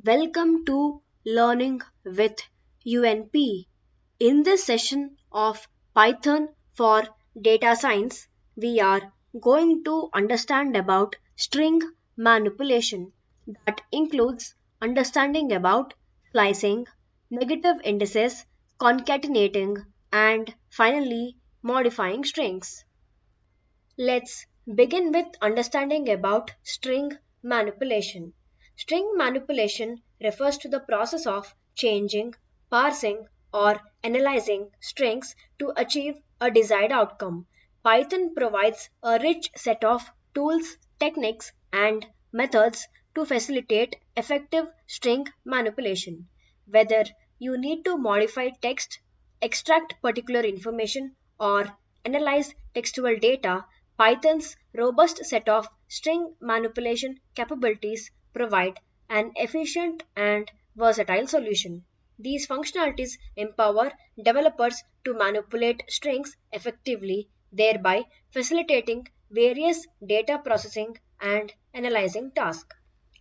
Welcome to Learning with UNP. In this session of Python for Data Science, we are going to understand about string manipulation that includes understanding about slicing, negative indices, concatenating, and finally modifying strings. Let's begin with understanding about string manipulation. String manipulation refers to the process of changing, parsing, or analyzing strings to achieve a desired outcome. Python provides a rich set of tools, techniques, and methods to facilitate effective string manipulation. Whether you need to modify text, extract particular information, or analyze textual data, Python's robust set of string manipulation capabilities provide an efficient and versatile solution. These functionalities empower developers to manipulate strings effectively, thereby facilitating various data processing and analyzing tasks.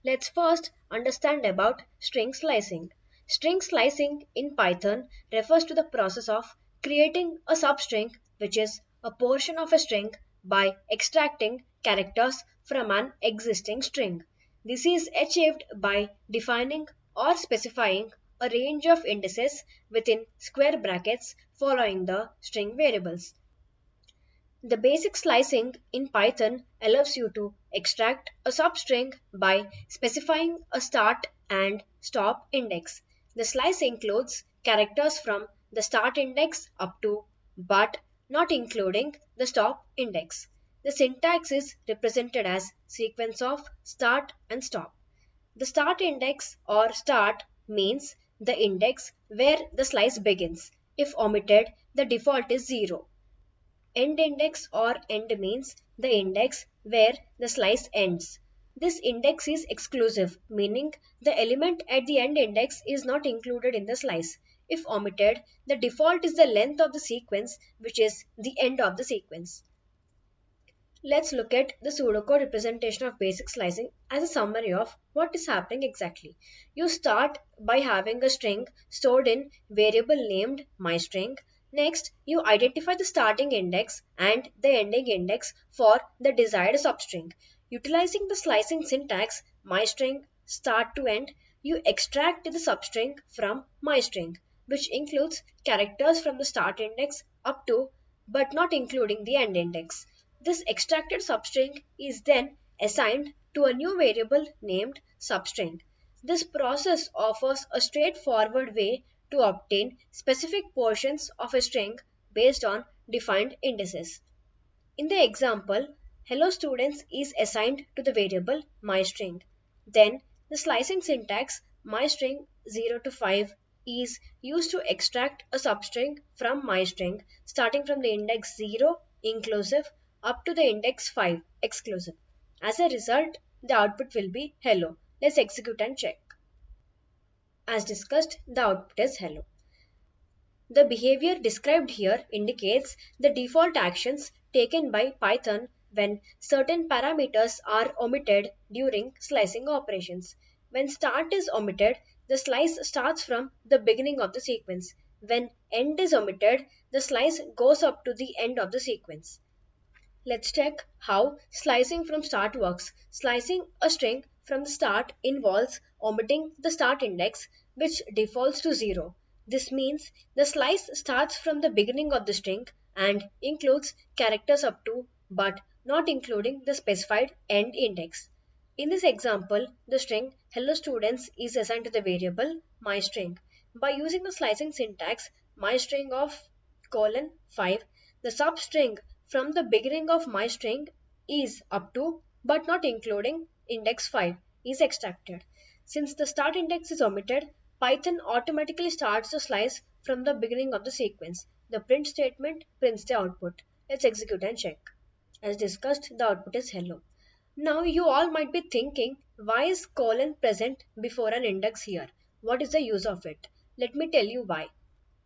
Let's first understand about string slicing. String slicing in Python refers to the process of creating a substring, which is a portion of a string, by extracting characters from an existing string. This is achieved by defining or specifying a range of indices within square brackets following the string variables. The basic slicing in Python allows you to extract a substring by specifying a start and stop index. The slice includes characters from the start index up to but not including the stop index. The syntax is represented as sequence of start and stop. The start index or start means the index where the slice begins. If omitted, the default is 0. End index or end means the index where the slice ends. This index is exclusive, meaning the element at the end index is not included in the slice. If omitted, the default is the length of the sequence, which is the end of the sequence. Let's look at the pseudocode representation of basic slicing as a summary of what is happening exactly. You start by having a string stored in variable named myString. Next, you identify the starting index and the ending index for the desired substring. Utilizing the slicing syntax myString start to end, you extract the substring from myString, which includes characters from the start index up to but not including the end index. This extracted substring is then assigned to a new variable named substring. This process offers a straightforward way to obtain specific portions of a string based on defined indices. In the example, hello students is assigned to the variable myString. Then the slicing syntax myString 0 to 5 is used to extract a substring from myString starting from the index 0 inclusive up to the index 5 exclusive. As a result, the output will be hello. Let's execute and check. As discussed, the output is hello. The behavior described here indicates the default actions taken by Python when certain parameters are omitted during slicing operations. When start is omitted, the slice starts from the beginning of the sequence. When end is omitted, the slice goes up to the end of the sequence. Let's check how slicing from start works. Slicing a string from the start involves omitting the start index, which defaults to 0. This means the slice starts from the beginning of the string and includes characters up to but not including the specified end index. In this example, the string hello students is assigned to the variable myString. By using the slicing syntax myString of colon 5, the substring from the beginning of myString is up to but not including index 5 is extracted. Since the start index is omitted, Python automatically starts the slice from the beginning of the sequence. The print statement prints the output. Let's execute and check. As discussed, the output is hello. Now you all might be thinking, why is colon present before an index here? What is the use of it? Let me tell you why.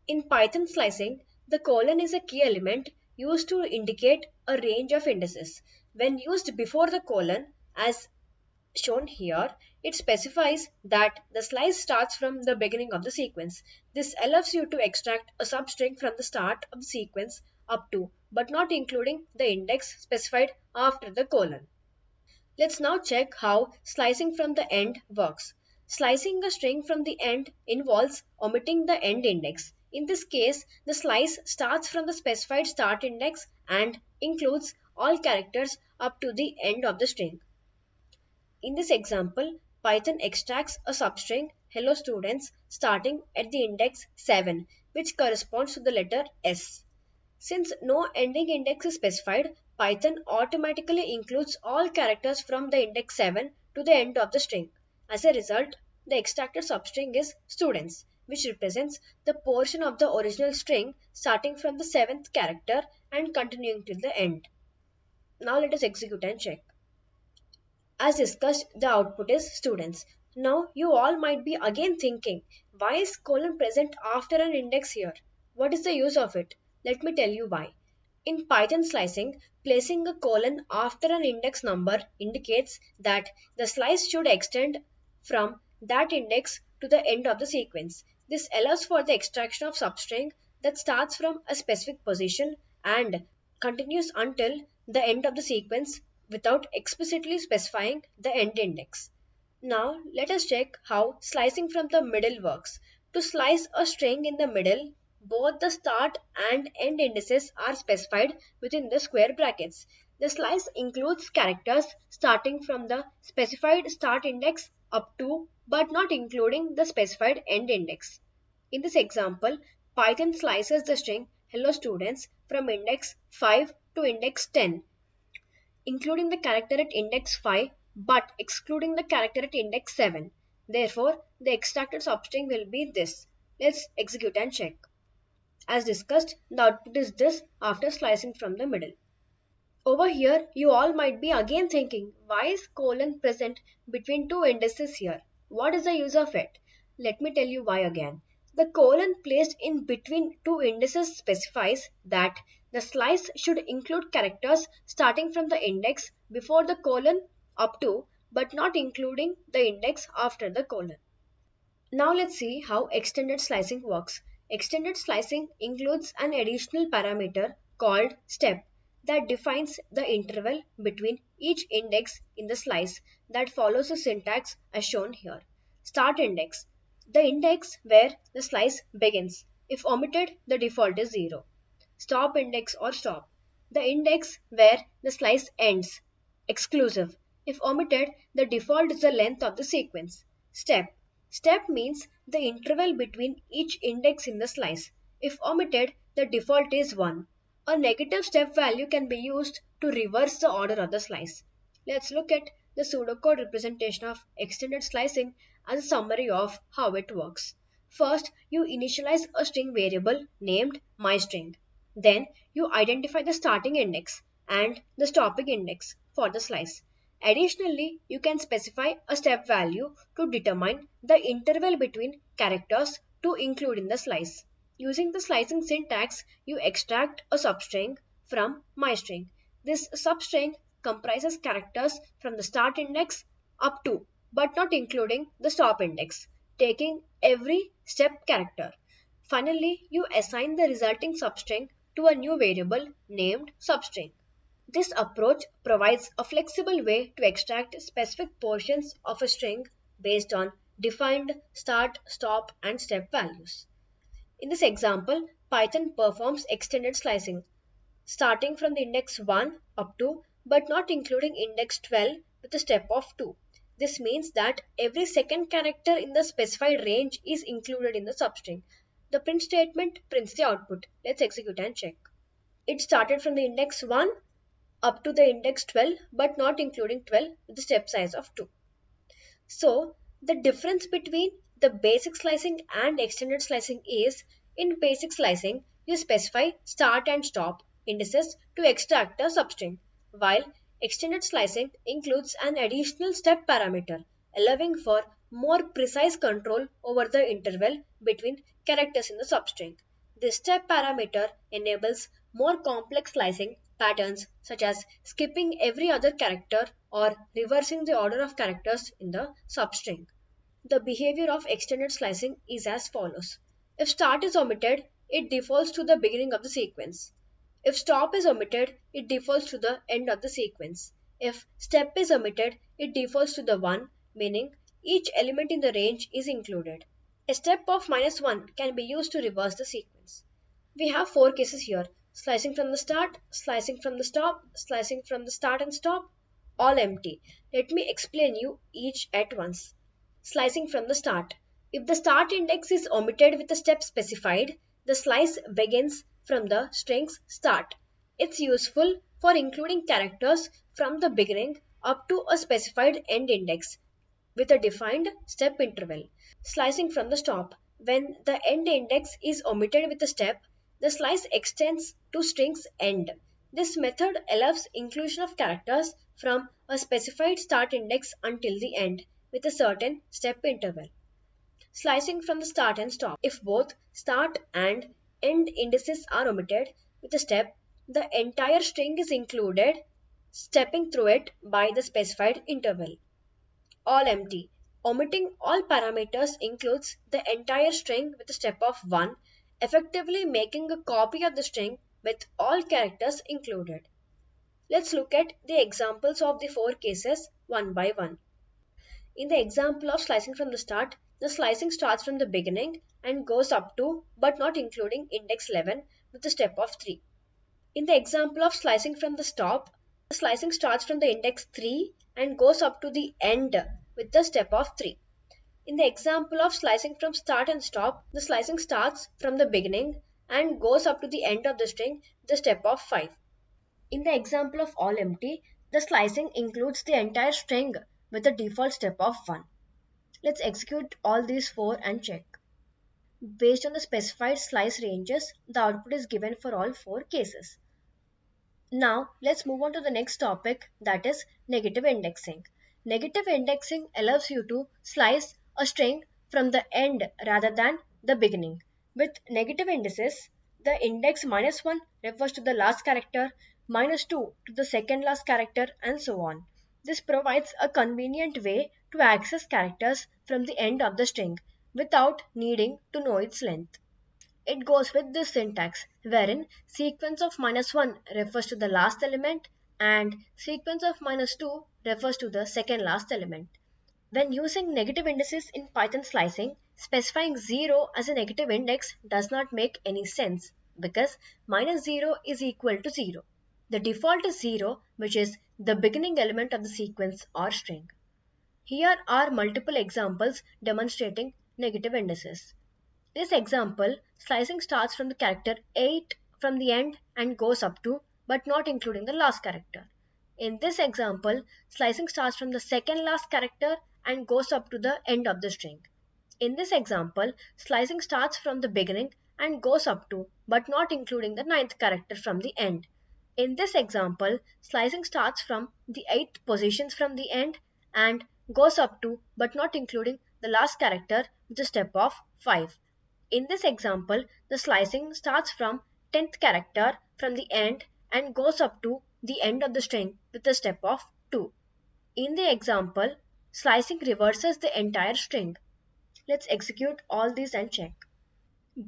In Python slicing, the colon is a key element used to indicate a range of indices. When used before the colon, as shown here, It specifies that the slice starts from the beginning of the sequence. This allows you to extract a substring from the start of the sequence up to, but not including, the index specified after the colon. Let's now check how slicing from the end works. Slicing a string from the end involves omitting the end index. In this case, the slice starts from the specified start index and includes all characters up to the end of the string. In this example, Python extracts a substring "Hello students" starting at the index 7, which corresponds to the letter S. Since no ending index is specified, Python automatically includes all characters from the index 7 to the end of the string. As a result, the extracted substring is students, which represents the portion of the original string starting from the 7th character and continuing till the end. Now let us execute and check. As discussed, the output is students. Now you all might be again thinking, why is colon present after an index here? What is the use of it? Let me tell you why. In Python slicing, placing a colon after an index number indicates that the slice should extend from that index to the end of the sequence. This allows for the extraction of substring that starts from a specific position and continues until the end of the sequence without explicitly specifying the end index. Now let us check how slicing from the middle works. To slice a string in the middle, both the start and end indices are specified within the square brackets. The slice includes characters starting from the specified start index up to, but not including, the specified end index. In this example, Python slices the string "Hello students" from index 5 to index 10, including the character at index 5 but excluding the character at index 7. Therefore, the extracted substring will be this. Let's execute and check. As discussed, the output is this after slicing from the middle. Over here, you all might be again thinking, why is colon present between two indices here? What is the use of it? Let me tell you why again. The colon placed in between two indices specifies that the slice should include characters starting from the index before the colon up to, but not including, the index after the colon. Now let's see how extended slicing works. Extended slicing includes an additional parameter called step that defines the interval between each index in the slice that follows the syntax as shown here. Start index, the index where the slice begins. If omitted, the default is 0. Stop index or stop, the index where the slice ends. Exclusive. If omitted, the default is the length of the sequence. Step. Step means the interval between each index in the slice. If omitted, the default is 1. A negative step value can be used to reverse the order of the slice. Let's look at the pseudocode representation of extended slicing as a summary of how it works. First, you initialize a string variable named myString. Then, you identify the starting index and the stopping index for the slice. Additionally, you can specify a step value to determine the interval between characters to include in the slice. Using the slicing syntax, you extract a substring from myString. This substring comprises characters from the start index up to, but not including, the stop index, taking every step character. Finally, you assign the resulting substring to a new variable named substring. This approach provides a flexible way to extract specific portions of a string based on defined start, stop, and step values. In this example, Python performs extended slicing, starting from the index 1 up to, but not including, index 12 with a step of 2. This means that every second character in the specified range is included in the substring. The print statement prints the output. Let's execute and check. It started from the index 1 up to the index 12 but not including 12 with the step size of 2. So the difference between the basic slicing and extended slicing is, in basic slicing you specify start and stop indices to extract a substring, while extended slicing includes an additional step parameter allowing for more precise control over the interval between characters in the substring. This step parameter enables more complex slicing patterns such as skipping every other character or reversing the order of characters in the substring. The behavior of extended slicing is as follows. If start is omitted, it defaults to the beginning of the sequence. If stop is omitted, it defaults to the end of the sequence. If step is omitted, it defaults to the 1, meaning each element in the range is included. A step of -1 can be used to reverse the sequence. We have four cases here: slicing from the start, slicing from the stop, slicing from the start and stop, all empty. Let me explain you each at once. Slicing from the start. If the start index is omitted with the step specified, the slice begins from the string's start. It's useful for including characters from the beginning up to a specified end index with a defined step interval. Slicing from the stop. When the end index is omitted with a step, the slice extends to string's end. This method allows inclusion of characters from a specified start index until the end with a certain step interval. Slicing from the start and stop. If both start and end indices are omitted with a step, the entire string is included, stepping through it by the specified interval. All empty. Omitting all parameters includes the entire string with a step of 1, effectively making a copy of the string with all characters included. Let's look at the examples of the four cases one by one. In the example of slicing from the start, the slicing starts from the beginning and goes up to but not including index 11 with a step of 3. In the example of slicing from the stop, the slicing starts from the index 3 and goes up to the end with the step of 3. In the example of slicing from start and stop, the slicing starts from the beginning and goes up to the end of the string with the step of 5. In the example of all empty, the slicing includes the entire string with a default step of 1. Let's execute all these four and check. Based on the specified slice ranges, the output is given for all four cases. Now let's move on to the next topic, that is negative indexing. Negative indexing allows you to slice a string from the end rather than the beginning. With negative indices, the index -1 refers to the last character, -2 to the second last character, and so on. This provides a convenient way to access characters from the end of the string without needing to know its length. It goes with this syntax, wherein sequence of -1 refers to the last element and sequence of -2 refers to the second last element. When using negative indices in Python slicing, specifying 0 as a negative index does not make any sense because -0 is equal to 0. The default is 0, which is the beginning element of the sequence or string. Here are multiple examples demonstrating negative indices. In this example, slicing starts from the character 8 from the end and goes up to but not including the last character. In this example, slicing starts from the second last character and goes up to the end of the string. In this example, slicing starts from the beginning and goes up to but not including the ninth character from the end. In this example, slicing starts from the eighth positions from the end and goes up to but not including the last character with a step of 5. In this example, the slicing starts from 10th character from the end and goes up to the end of the string with a step of 2. In the example, slicing reverses the entire string. Let's execute all these and check.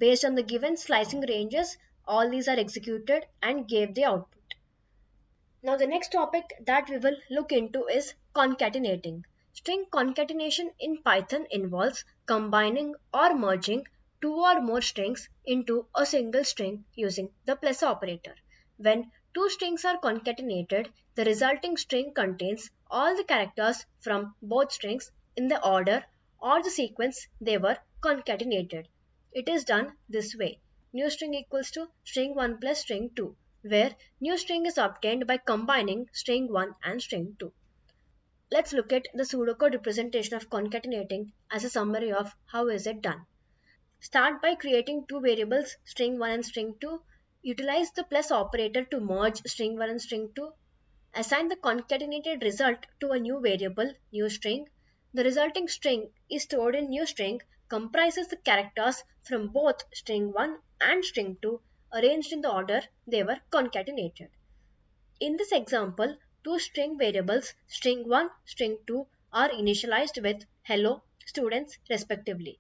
Based on the given slicing ranges, all these are executed and gave the output. Now the next topic that we will look into is concatenating. String concatenation in Python involves combining or merging two or more strings into a single string using the plus operator. When two strings are concatenated, the resulting string contains all the characters from both strings in the order or the sequence they were concatenated. It is done this way. New string equals to string 1 plus string 2, where new string is obtained by combining string 1 and string 2. Let's look at the pseudocode representation of concatenating as a summary of how is it done. Start by creating two variables, string 1 and string 2. Utilize the plus operator to merge string 1 and string 2. Assign the concatenated result to a new variable, new string. The resulting string is stored in new string, comprises the characters from both string 1 and string 2 arranged in the order they were concatenated. In this example, two string variables string 1, string 2 are initialized with hello students respectively.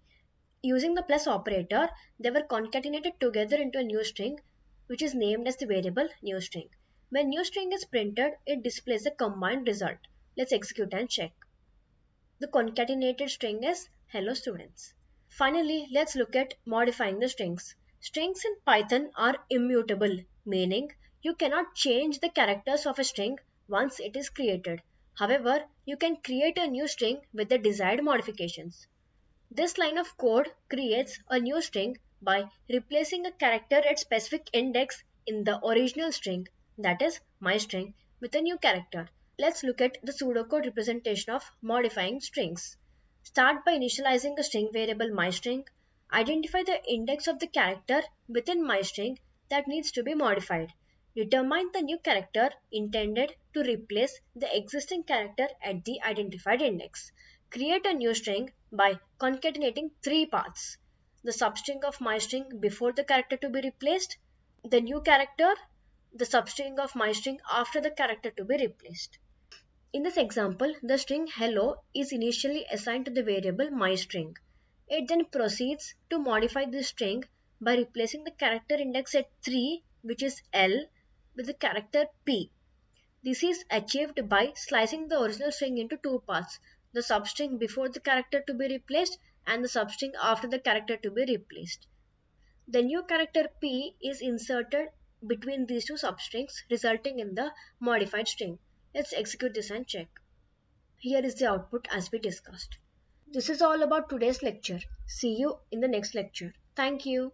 Using the plus operator, they were concatenated together into a new string which is named as the variable new string. When new string is printed, it displays a combined result. Let's execute and check. The concatenated string is hello students. Finally, let's look at modifying the strings. Strings in Python are immutable, meaning you cannot change the characters of a string once it is created. However, you can create a new string with the desired modifications. This line of code creates a new string by replacing a character at specific index in the original string, that is my string, with a new character. Let's look at the pseudocode representation of modifying strings. Start by initializing a string variable myString. Identify the index of the character within myString that needs to be modified. Determine the new character intended to replace the existing character at the identified index. Create a new string by concatenating three paths: the substring of myString before the character to be replaced, the new character, the substring of myString after the character to be replaced. In this example, the string hello is initially assigned to the variable myString. It then proceeds to modify this string by replacing the character index at 3, which is L, with the character P. This is achieved by slicing the original string into two parts: the substring before the character to be replaced and the substring after the character to be replaced. The new character P is inserted between these two substrings, resulting in the modified string. Let's execute this and check. Here is the output as we discussed. This is all about today's lecture. See you in the next lecture. Thank you.